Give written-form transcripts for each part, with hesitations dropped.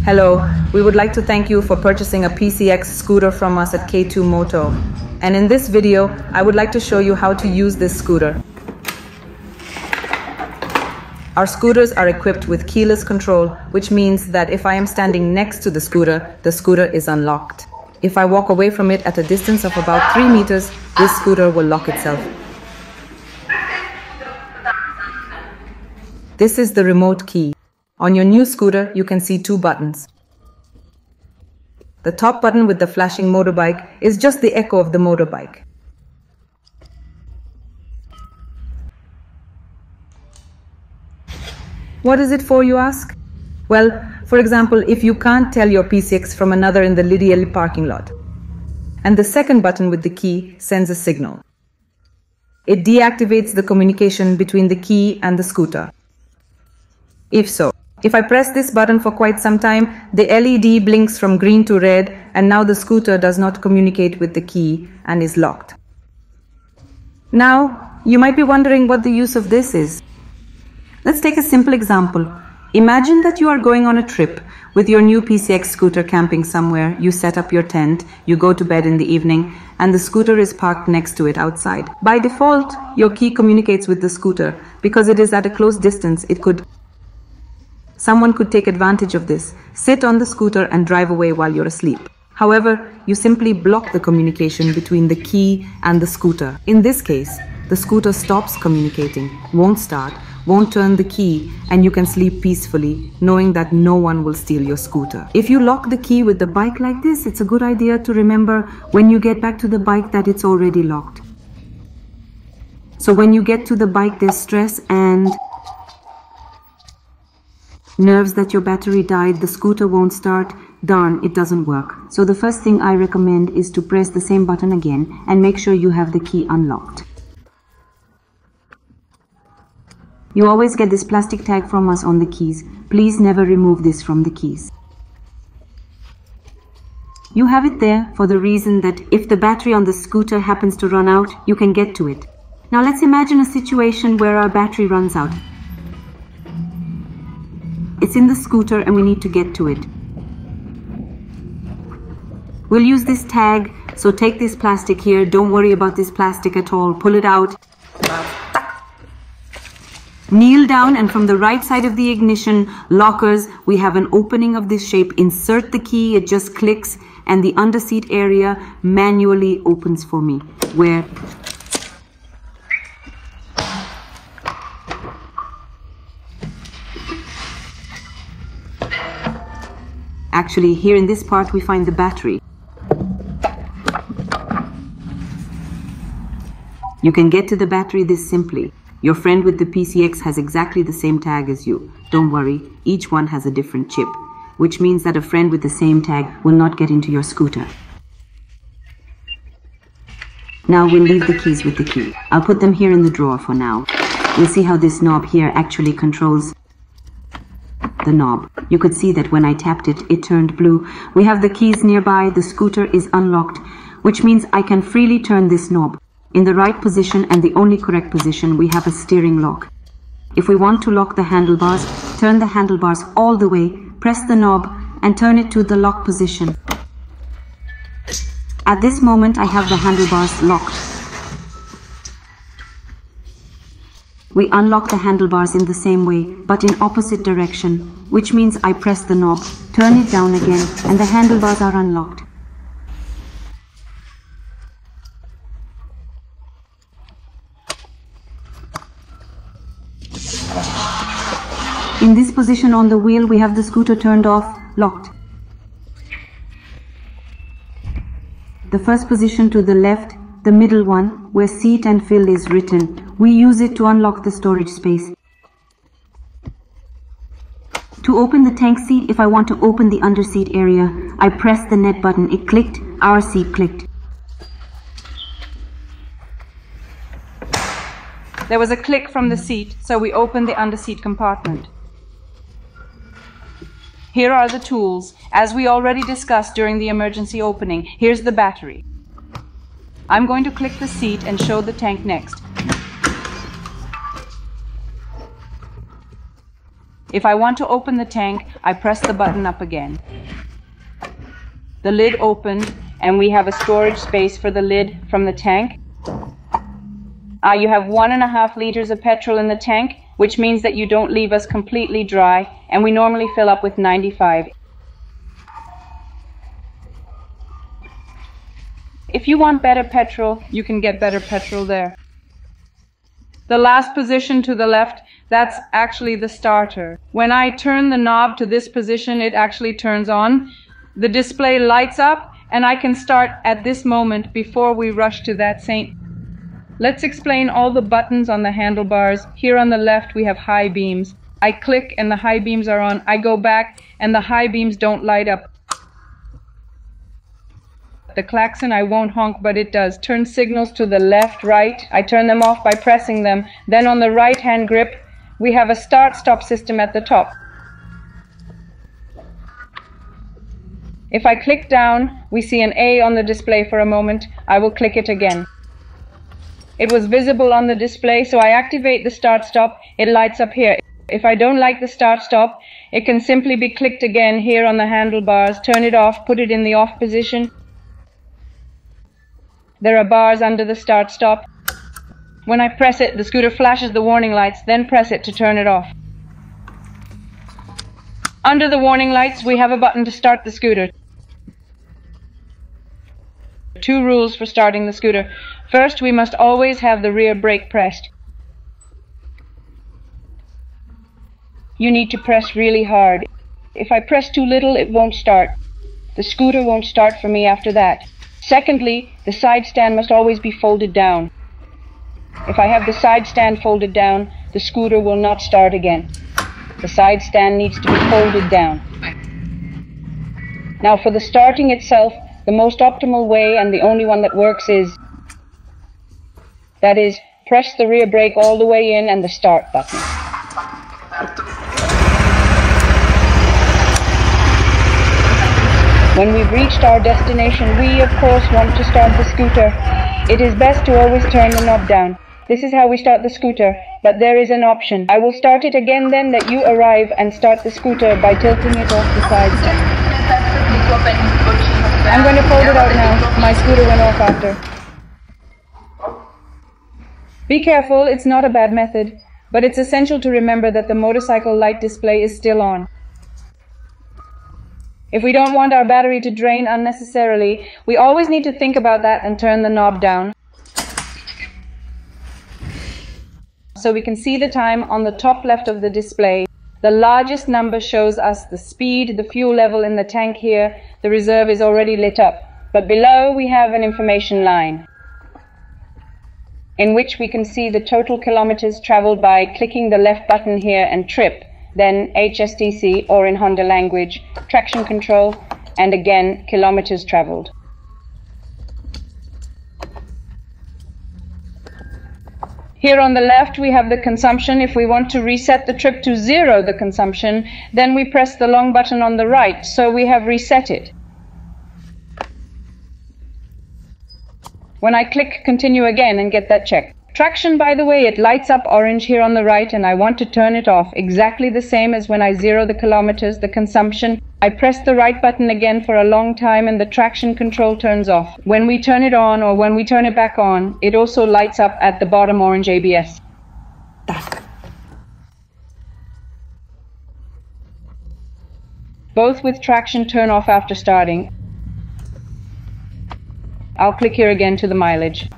Hello, we would like to thank you for purchasing a PCX scooter from us at K2 Moto. And in this video, I would like to show you how to use this scooter. Our scooters are equipped with keyless control, which means that if I am standing next to the scooter is unlocked. If I walk away from it at a distance of about 3 meters, this scooter will lock itself. This is the remote key. On your new scooter, you can see 2 buttons. The top button with the flashing motorbike is just the echo of the motorbike. What is it for, you ask? Well, for example, if you can't tell your PCX from another in the Liberec parking lot. And the second button with the key sends a signal. It deactivates the communication between the key and the scooter. If I press this button for quite some time, the LED blinks from green to red, and now the scooter does not communicate with the key and is locked. Now, you might be wondering what the use of this is. Let's take a simple example. Imagine that you are going on a trip with your new PCX scooter camping somewhere. You set up your tent, you go to bed in the evening, and the scooter is parked next to it outside. By default, your key communicates with the scooter. Because it is at a close distance, someone could take advantage of this, sit on the scooter and drive away while you're asleep. However, you simply block the communication between the key and the scooter. In this case, the scooter stops communicating, won't start, won't turn the key, and you can sleep peacefully, knowing that no one will steal your scooter. If you lock the key with the bike like this, it's a good idea to remember when you get back to the bike that it's already locked. So when you get to the bike, there's stress and nerves that your battery died, the scooter won't start, darn, it doesn't work. So the first thing I recommend is to press the same button again and make sure you have the key unlocked. You always get this plastic tag from us on the keys. Please never remove this from the keys. You have it there for the reason that if the battery on the scooter happens to run out, you can get to it. Now let's imagine a situation where our battery runs out. It's in the scooter and we need to get to it. We'll use this tag, so take this plastic here. Don't worry about this plastic at all. Pull it out. Kneel down, and from the right side of the ignition lockers, we have an opening of this shape. Insert the key, it just clicks, and the underseat area manually opens for me. Actually, here in this part we find the battery. You can get to the battery this simply. Your friend with the PCX has exactly the same tag as you. Don't worry, each one has a different chip, which means that a friend with the same tag will not get into your scooter. Now we'll leave the keys with the key. I'll put them here in the drawer for now. We'll see how this knob here actually controls the knob. You could see that when I tapped it, it turned blue. We have the keys nearby. The scooter is unlocked, which means I can freely turn this knob. In the right position and the only correct position, we have a steering lock. If we want to lock the handlebars, turn the handlebars all the way, press the knob and turn it to the lock position. At this moment, I have the handlebars locked. We unlock the handlebars in the same way, but in opposite direction, which means I press the knob, turn it down again, and the handlebars are unlocked. In this position on the wheel, we have the scooter turned off, locked. The first position to the left, the middle one, where seat and fill is written. We use it to unlock the storage space. To open the tank seat, if I want to open the underseat area, I press the net button. It clicked, our seat clicked. There was a click from the seat, so we opened the underseat compartment. Here are the tools. As we already discussed during the emergency opening, here's the battery. I'm going to click the seat and show the tank next. If I want to open the tank, I press the button up again. The lid opened, and we have a storage space for the lid from the tank. You have 1.5 liters of petrol in the tank, which means that you don't leave us completely dry, and we normally fill up with 95. If you want better petrol, you can get better petrol there. The last position to the left, that's actually the starter. When I turn the knob to this position, it actually turns on. The display lights up, and I can start at this moment before we rush to that Saint. Let's explain all the buttons on the handlebars. Here on the left we have high beams. I click and the high beams are on. I go back and the high beams don't light up. The klaxon, I won't honk, but it does. Turn signals to the left, right. I turn them off by pressing them. Then on the right hand grip we have a start-stop system at the top. If I click down, we see an A on the display for a moment. I will click it again. It was visible on the display, so I activate the start-stop. It lights up here. If I don't like the start-stop, it can simply be clicked again here on the handlebars. Turn it off, put it in the off position. There are bars under the start-stop. When I press it, the scooter flashes the warning lights, then press it to turn it off. Under the warning lights, we have a button to start the scooter. 2 rules for starting the scooter. First, we must always have the rear brake pressed. You need to press really hard. If I press too little, it won't start. The scooter won't start for me after that. Secondly, the side stand must always be folded down. If I have the side stand folded down, the scooter will not start again. The side stand needs to be folded down. Now for the starting itself, the most optimal way and the only one that works is, that is, press the rear brake all the way in and the start button. When we've reached our destination, we of course want to start the scooter. It is best to always turn the knob down. This is how we start the scooter, but there is an option. I will start it again then that you arrive and start the scooter by tilting it off the side. I'm going to fold it out now. My scooter went off after. Be careful, it's not a bad method, but it's essential to remember that the motorcycle light display is still on. If we don't want our battery to drain unnecessarily, we always need to think about that and turn the knob down. So we can see the time on the top left of the display. The largest number shows us the speed, the fuel level in the tank here. The reserve is already lit up. But below we have an information line in which we can see the total kilometers traveled by clicking the left button here and trip, then HSTC, or in Honda language, traction control, and again kilometers traveled. Here on the left we have the consumption. If we want to reset the trip to 0, the consumption, then we press the long button on the right, so we have reset it. When I click continue again and get that checked. Traction, by the way, it lights up orange here on the right, and I want to turn it off. Exactly the same as when I 0 the kilometers, the consumption. I press the right button again for a long time and the traction control turns off. When we turn it on or when we turn it back on, it also lights up at the bottom orange ABS. Both with traction turn off after starting. I'll click here again to the mileage.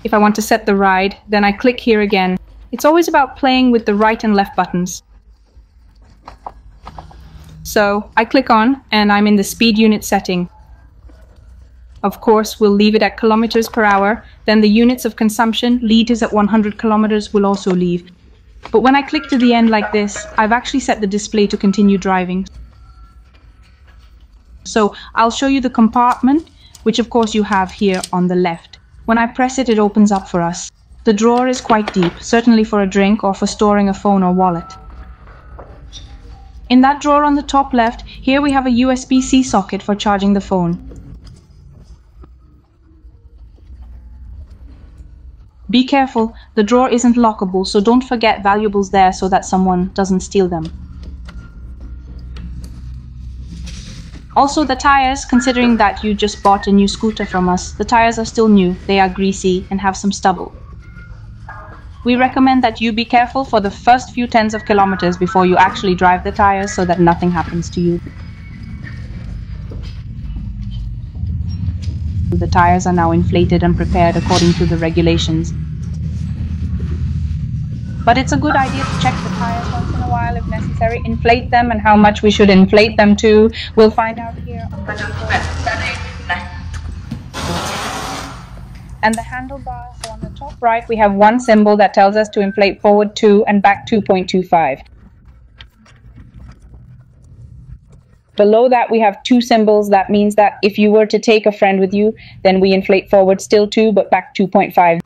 If I want to set the ride, then I click here again. It's always about playing with the right and left buttons. So I click on and I'm in the speed unit setting. Of course, we'll leave it at kilometers per hour. Then the units of consumption, liters at 100 kilometers, will also leave. But when I click to the end like this, I've actually set the display to continue driving. So I'll show you the compartment, which of course you have here on the left. When I press it, it opens up for us. The drawer is quite deep, certainly for a drink or for storing a phone or wallet. In that drawer on the top left, here we have a USB-C socket for charging the phone. Be careful, the drawer isn't lockable, so don't forget valuables there so that someone doesn't steal them. Also the tires, considering that you just bought a new scooter from us, the tires are still new, they are greasy and have some stubble. We recommend that you be careful for the first few tens of kilometers before you actually drive the tires so that nothing happens to you. The tires are now inflated and prepared according to the regulations. But it's a good idea to check the tires once in a while if necessary. Inflate them, and how much we should inflate them to, we'll find out here on the and the handlebar. So on the top right we have one symbol that tells us to inflate forward 2 and back 2.25. Below that we have two symbols. That means that if you were to take a friend with you, then we inflate forward still 2 but back 2.5.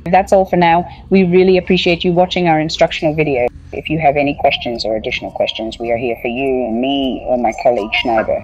That's all for now. We really appreciate you watching our instructional video. If you have any questions or additional questions, we are here for you and me or my colleague Schneider.